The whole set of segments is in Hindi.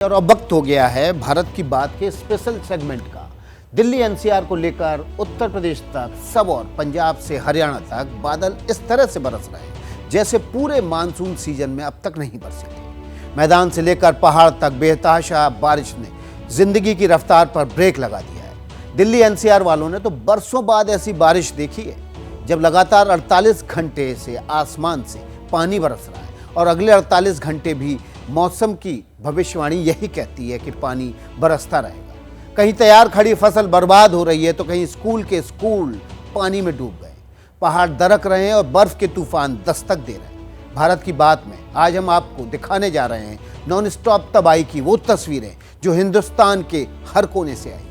और अब वक्त हो गया है भारत की बात के स्पेशल सेगमेंट का। दिल्ली एनसीआर को लेकर उत्तर प्रदेश तक सब और पंजाब से हरियाणा तक बादल इस तरह से बरस रहे हैं जैसे पूरे मानसून सीजन में अब तक नहीं बरसे थे। मैदान से लेकर पहाड़ तक बेतहाशा बारिश ने जिंदगी की रफ्तार पर ब्रेक लगा दिया है। दिल्ली एनसीआर वालों ने तो बरसों बाद ऐसी बारिश देखी है जब लगातार 48 घंटे से आसमान से पानी बरस रहा है और अगले 48 घंटे भी मौसम की भविष्यवाणी यही कहती है कि पानी बरसता रहेगा। कहीं तैयार खड़ी फसल बर्बाद हो रही है तो कहीं स्कूल के स्कूल पानी में डूब गए, पहाड़ दरक रहे हैं और बर्फ के तूफान दस्तक दे रहे हैं। भारत की बात में आज हम आपको दिखाने जा रहे हैं नॉन स्टॉप तबाही की वो तस्वीरें जो हिंदुस्तान के हर कोने से आई।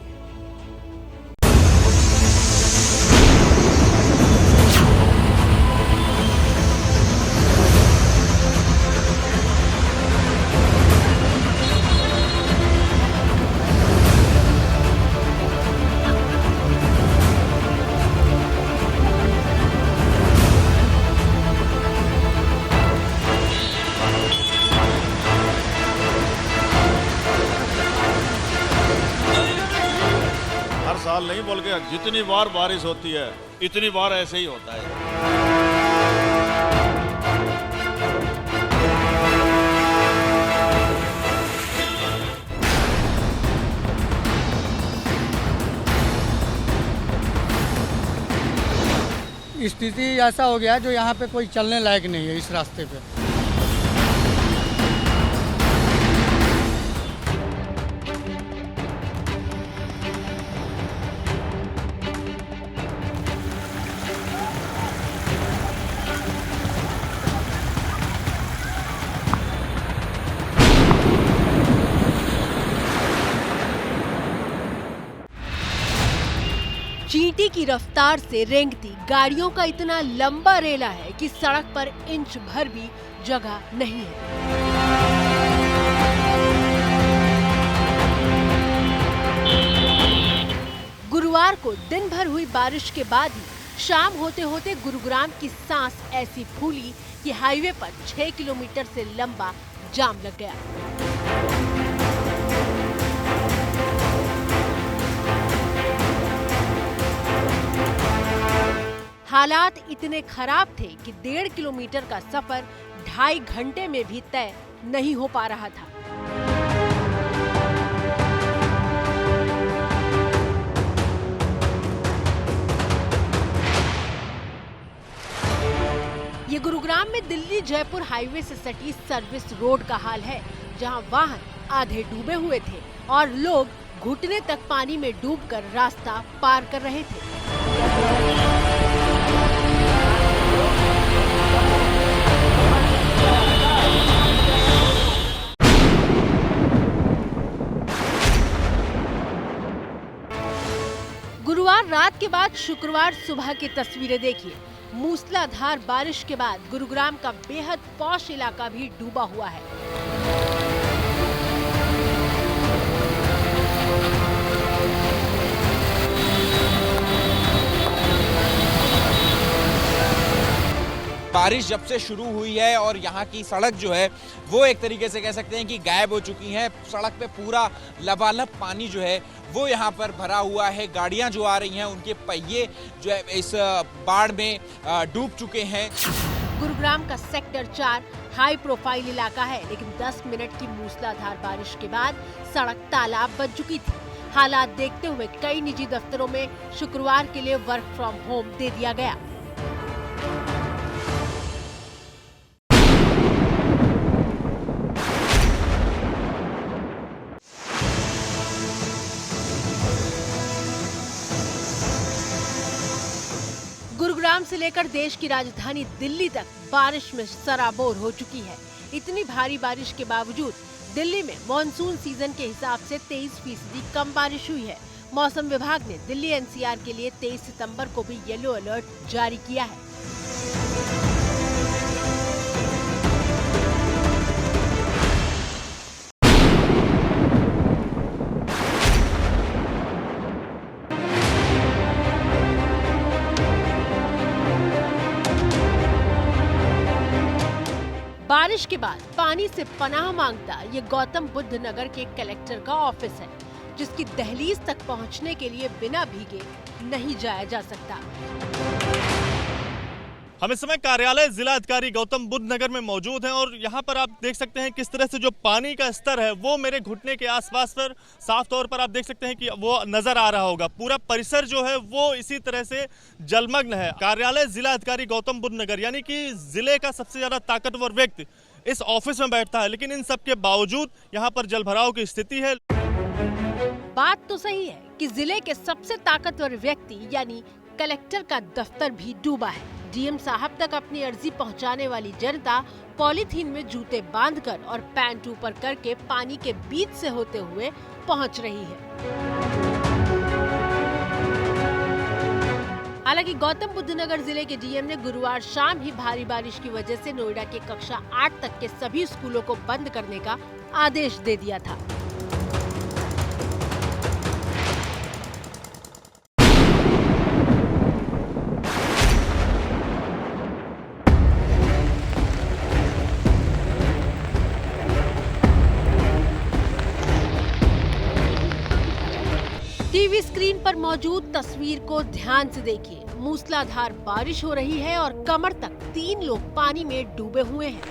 साल नहीं बोल के जितनी बार बारिश होती है इतनी बार ऐसे ही होता है। स्थिति ऐसा हो गया है जो यहाँ पे कोई चलने लायक नहीं है इस रास्ते पे। चींटी की रफ्तार से रेंगती गाड़ियों का इतना लंबा रेला है कि सड़क पर इंच भर भी जगह नहीं है। गुरुवार को दिन भर हुई बारिश के बाद ही शाम होते होते गुरुग्राम की सांस ऐसी फूली कि हाईवे पर 6 किलोमीटर से लंबा जाम लग गया। हालात इतने खराब थे कि 1.5 किलोमीटर का सफर 2.5 घंटे में भी तय नहीं हो पा रहा था। ये गुरुग्राम में दिल्ली जयपुर हाईवे से सटी सर्विस रोड का हाल है, जहां वाहन आधे डूबे हुए थे और लोग घुटने तक पानी में डूबकर रास्ता पार कर रहे थे। गुरुवार रात के बाद शुक्रवार सुबह की तस्वीरें देखिए। मूसलाधार बारिश के बाद गुरुग्राम का बेहद पॉश इलाका भी डूबा हुआ है। बारिश जब से शुरू हुई है और यहाँ की सड़क जो है वो एक तरीके से कह सकते हैं कि गायब हो चुकी है। सड़क पे पूरा लबालब पानी जो है वो यहाँ पर भरा हुआ है। गाड़ियाँ जो आ रही हैं उनके पहिए जो है इस बाढ़ में डूब चुके हैं। गुरुग्राम का सेक्टर 4 हाई प्रोफाइल इलाका है, लेकिन 10 मिनट की मूसलाधार बारिश के बाद सड़क तालाब बन चुकी थी। हालात देखते हुए कई निजी दफ्तरों में शुक्रवार के लिए वर्क फ्रॉम होम दे दिया गया। गुरुग्राम से लेकर देश की राजधानी दिल्ली तक बारिश में सराबोर हो चुकी है। इतनी भारी बारिश के बावजूद दिल्ली में मॉनसून सीजन के हिसाब से 23% कम बारिश हुई है। मौसम विभाग ने दिल्ली एनसीआर के लिए 23 सितंबर को भी येलो अलर्ट जारी किया है। बारिश के बाद पानी से पनाह मांगता ये गौतम बुद्ध नगर के कलेक्टर का ऑफिस है, जिसकी दहलीज तक पहुंचने के लिए बिना भीगे नहीं जाया जा सकता। हम इस समय कार्यालय जिला अधिकारी गौतम बुद्ध नगर में मौजूद हैं और यहाँ पर आप देख सकते हैं किस तरह से जो पानी का स्तर है वो मेरे घुटने के आसपास पर साफ तौर पर आप देख सकते हैं कि वो नजर आ रहा होगा। पूरा परिसर जो है वो इसी तरह से जलमग्न है। कार्यालय जिला अधिकारी गौतम बुद्ध नगर यानी कि जिले का सबसे ज्यादा ताकतवर व्यक्ति इस ऑफिस में बैठता है, लेकिन इन सब के बावजूद यहाँ पर जलभराव की स्थिति है। बात तो सही है कि जिले के सबसे ताकतवर व्यक्ति यानी कलेक्टर का दफ्तर भी डूबा है। डीएम साहब तक अपनी अर्जी पहुंचाने वाली जनता पॉलीथीन में जूते बांधकर और पैंट ऊपर करके पानी के बीच से होते हुए पहुंच रही है। हालांकि गौतम बुद्ध नगर जिले के डीएम ने गुरुवार शाम ही भारी बारिश की वजह से नोएडा के कक्षा 8 तक के सभी स्कूलों को बंद करने का आदेश दे दिया था। टीवी स्क्रीन पर मौजूद तस्वीर को ध्यान से देखिए। मूसलाधार बारिश हो रही है और कमर तक 3 लोग पानी में डूबे हुए हैं।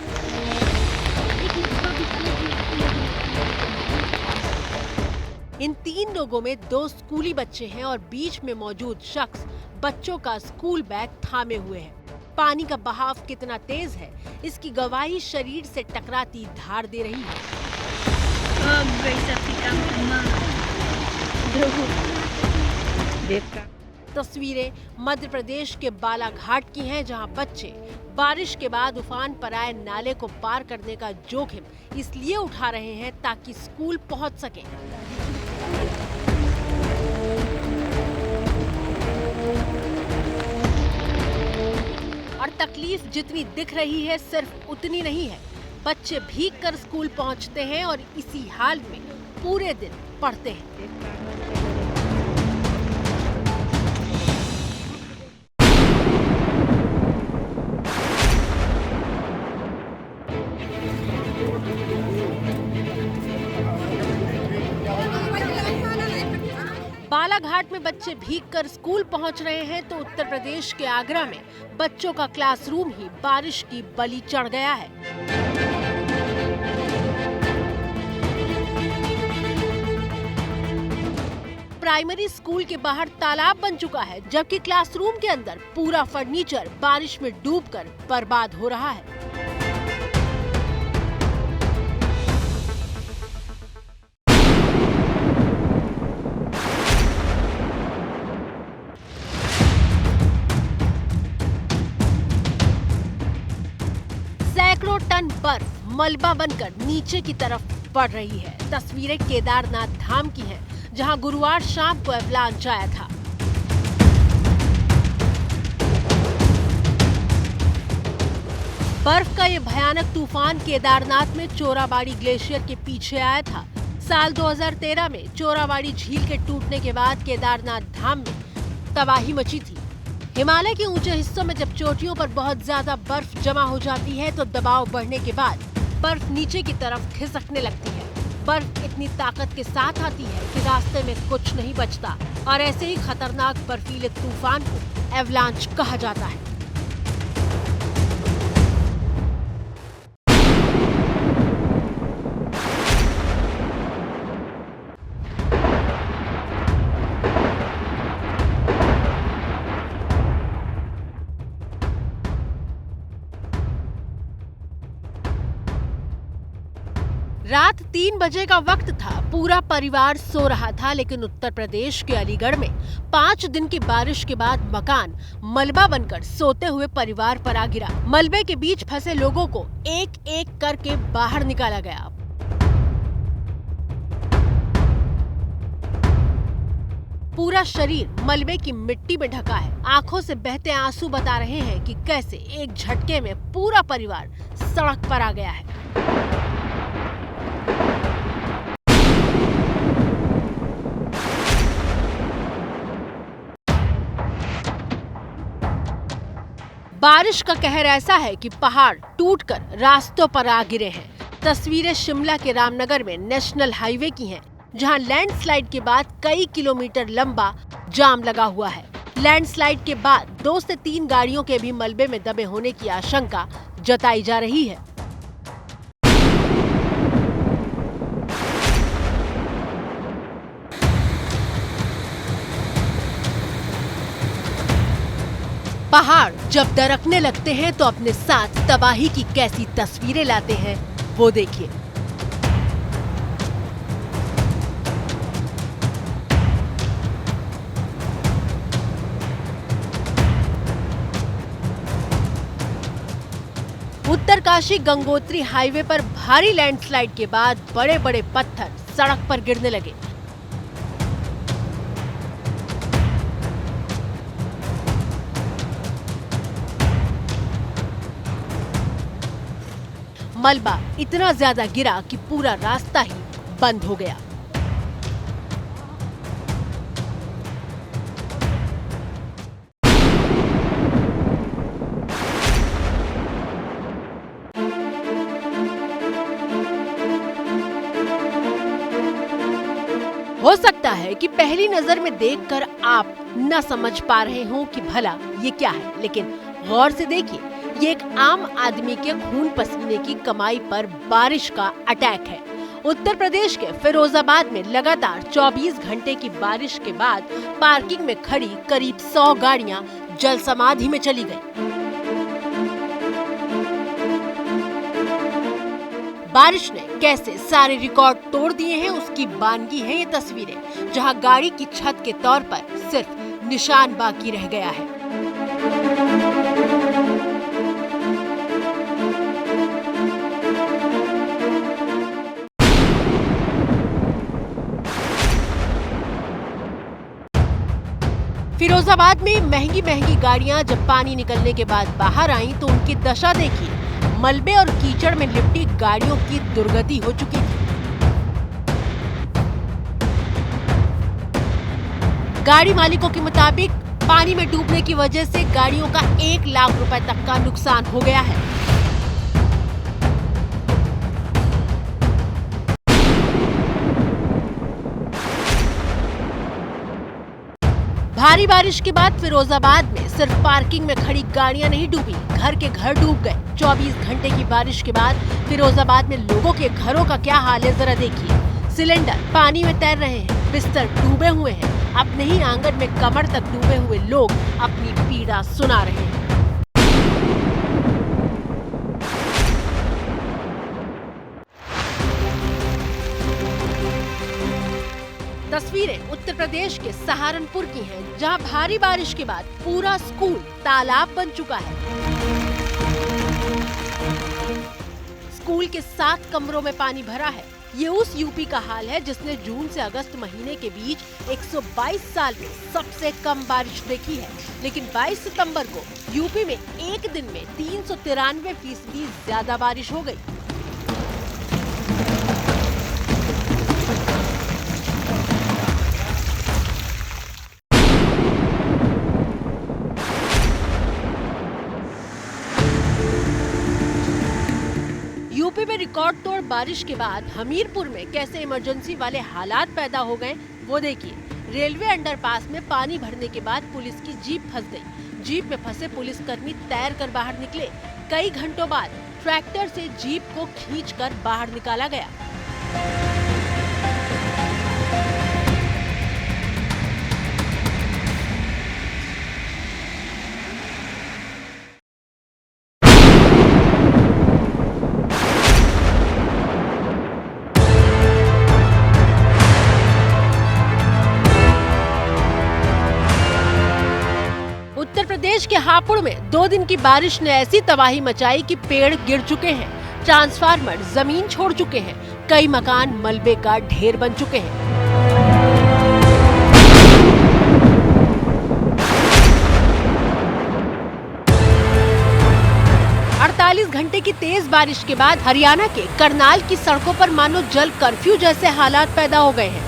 इन 3 लोगों में 2 स्कूली बच्चे हैं और बीच में मौजूद शख्स बच्चों का स्कूल बैग थामे हुए है। पानी का बहाव कितना तेज है, इसकी गवाही शरीर से टकराती धार दे रही है। तस्वीरें मध्य प्रदेश के बालाघाट की हैं, जहां बच्चे बारिश के बाद उफान पर आए नाले को पार करने का जोखिम इसलिए उठा रहे हैं ताकि स्कूल पहुंच सकें। और तकलीफ जितनी दिख रही है सिर्फ उतनी नहीं है। बच्चे भीग कर स्कूल पहुंचते हैं और इसी हाल में पूरे दिन पढ़ते हैं। बालाघाट में बच्चे भीगकर स्कूल पहुंच रहे हैं तो उत्तर प्रदेश के आगरा में बच्चों का क्लासरूम ही बारिश की बलि चढ़ गया है। प्राइमरी स्कूल के बाहर तालाब बन चुका है, जबकि क्लासरूम के अंदर पूरा फर्नीचर बारिश में डूबकर बर्बाद हो रहा है। सैकड़ों टन बर्फ मलबा बनकर नीचे की तरफ बढ़ रही है। तस्वीरें केदारनाथ धाम की हैं, जहां गुरुवार शाम को एवलांच आया था। बर्फ का ये भयानक तूफान केदारनाथ में चोराबाड़ी ग्लेशियर के पीछे आया था। साल 2013 में चोराबाड़ी झील के टूटने के बाद केदारनाथ धाम में तबाही मची थी। हिमालय के ऊंचे हिस्सों में जब चोटियों पर बहुत ज्यादा बर्फ जमा हो जाती है तो दबाव बढ़ने के बाद बर्फ नीचे की तरफ खिसकने लगती है। बर्फ इतनी ताकत के साथ आती है कि रास्ते में कुछ नहीं बचता और ऐसे ही खतरनाक बर्फीले तूफान को एवलांच कहा जाता है। रात 3 बजे का वक्त था। पूरा परिवार सो रहा था, लेकिन उत्तर प्रदेश के अलीगढ़ में 5 दिन की बारिश के बाद मकान मलबा बनकर सोते हुए परिवार पर आ गिरा। मलबे के बीच फंसे लोगों को एक एक करके बाहर निकाला गया। पूरा शरीर मलबे की मिट्टी में ढका है। आंखों से बहते आंसू बता रहे हैं कि कैसे एक झटके में पूरा परिवार सड़क पर आ गया है। बारिश का कहर ऐसा है कि पहाड़ टूटकर रास्तों पर आ गिरे हैं। तस्वीरें शिमला के रामनगर में नेशनल हाईवे की हैं, जहां लैंडस्लाइड के बाद कई किलोमीटर लंबा जाम लगा हुआ है। लैंडस्लाइड के बाद 2 से 3 गाड़ियों के भी मलबे में दबे होने की आशंका जताई जा रही है। पहाड़ जब दरकने लगते हैं तो अपने साथ तबाही की कैसी तस्वीरें लाते हैं, वो देखिए। उत्तरकाशी गंगोत्री हाईवे पर भारी लैंडस्लाइड के बाद बड़े बड़े पत्थर सड़क पर गिरने लगे। मलबा इतना ज्यादा गिरा कि पूरा रास्ता ही बंद हो गया। हो सकता है कि पहली नजर में देखकर आप न समझ पा रहे हो कि भला ये क्या है, लेकिन गौर से देखिए, ये एक आम आदमी के खून पसीने की कमाई पर बारिश का अटैक है। उत्तर प्रदेश के फिरोजाबाद में लगातार 24 घंटे की बारिश के बाद पार्किंग में खड़ी करीब 100 गाड़ियां जल समाधि में चली गई। बारिश ने कैसे सारे रिकॉर्ड तोड़ दिए हैं, उसकी बानगी है ये तस्वीरें, जहां गाड़ी की छत के तौर पर सिर्फ निशान बाकी रह गया है। फिरोजाबाद में महंगी महंगी गाड़ियां जब पानी निकलने के बाद बाहर आईं तो उनकी दशा देखिए। मलबे और कीचड़ में लिपटी गाड़ियों की दुर्गति हो चुकी थी। गाड़ी मालिकों के मुताबिक पानी में डूबने की वजह से गाड़ियों का 1 लाख रुपए तक का नुकसान हो गया है। भारी बारिश के बाद फिरोजाबाद में सिर्फ पार्किंग में खड़ी गाड़ियां नहीं डूबी, घर के घर डूब गए। 24 घंटे की बारिश के बाद फिरोजाबाद में लोगों के घरों का क्या हाल है जरा देखिए। सिलेंडर पानी में तैर रहे हैं, बिस्तर डूबे हुए हैं, अपने ही आंगन में कमर तक डूबे हुए लोग अपनी पीड़ा सुना रहे हैं। तस्वीरें उत्तर प्रदेश के सहारनपुर की हैं, जहां भारी बारिश के बाद पूरा स्कूल तालाब बन चुका है। स्कूल के 7 कमरों में पानी भरा है। ये उस यूपी का हाल है जिसने जून से अगस्त महीने के बीच 122 साल में सबसे कम बारिश देखी है। लेकिन 22 सितंबर को यूपी में एक दिन में 393% ज्यादा बारिश हो गई। यूपी में रिकॉर्ड तोड़ बारिश के बाद हमीरपुर में कैसे इमरजेंसी वाले हालात पैदा हो गए, वो देखिए। रेलवे अंडरपास में पानी भरने के बाद पुलिस की जीप फंस गई। जीप में फंसे पुलिसकर्मी तैरकर बाहर निकले। कई घंटों बाद ट्रैक्टर से जीप को खींचकर बाहर निकाला गया। उत्तर प्रदेश के हापुड़ में 2 दिन की बारिश ने ऐसी तबाही मचाई कि पेड़ गिर चुके हैं, ट्रांसफार्मर जमीन छोड़ चुके हैं, कई मकान मलबे का ढेर बन चुके हैं। घंटे की तेज बारिश के बाद हरियाणा के करनाल की सड़कों पर मानो जल कर्फ्यू जैसे हालात पैदा हो गए हैं।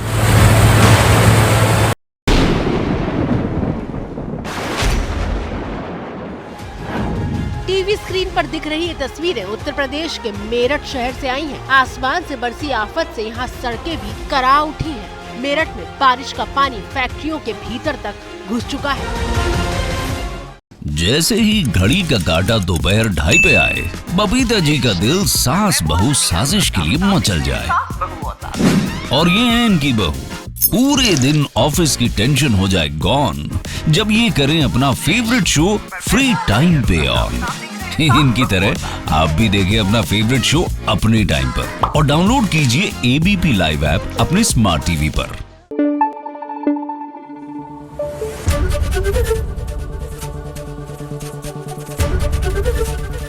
टीवी स्क्रीन पर दिख रही ये तस्वीरें उत्तर प्रदेश के मेरठ शहर से आई हैं। आसमान से बरसी आफत से यहाँ सड़कें भी करा उठी हैं। मेरठ में बारिश का पानी फैक्ट्रियों के भीतर तक घुस चुका है। जैसे ही घड़ी का काटा दोपहर 2:30 पे आए, बबीता जी का दिल सास बहू साजिश के लिए मचल जाए। और ये है इनकी बहू, पूरे दिन ऑफिस की टेंशन हो जाए गॉन जब ये करें अपना फेवरेट शो फ्री टाइम पे ऑन। इनकी तरह आप भी देखें अपना फेवरेट शो अपने टाइम पर और डाउनलोड कीजिए एबीपी लाइव ऐप अपने स्मार्ट टीवी पर।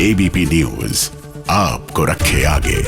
एबीपी न्यूज आपको रखे आगे।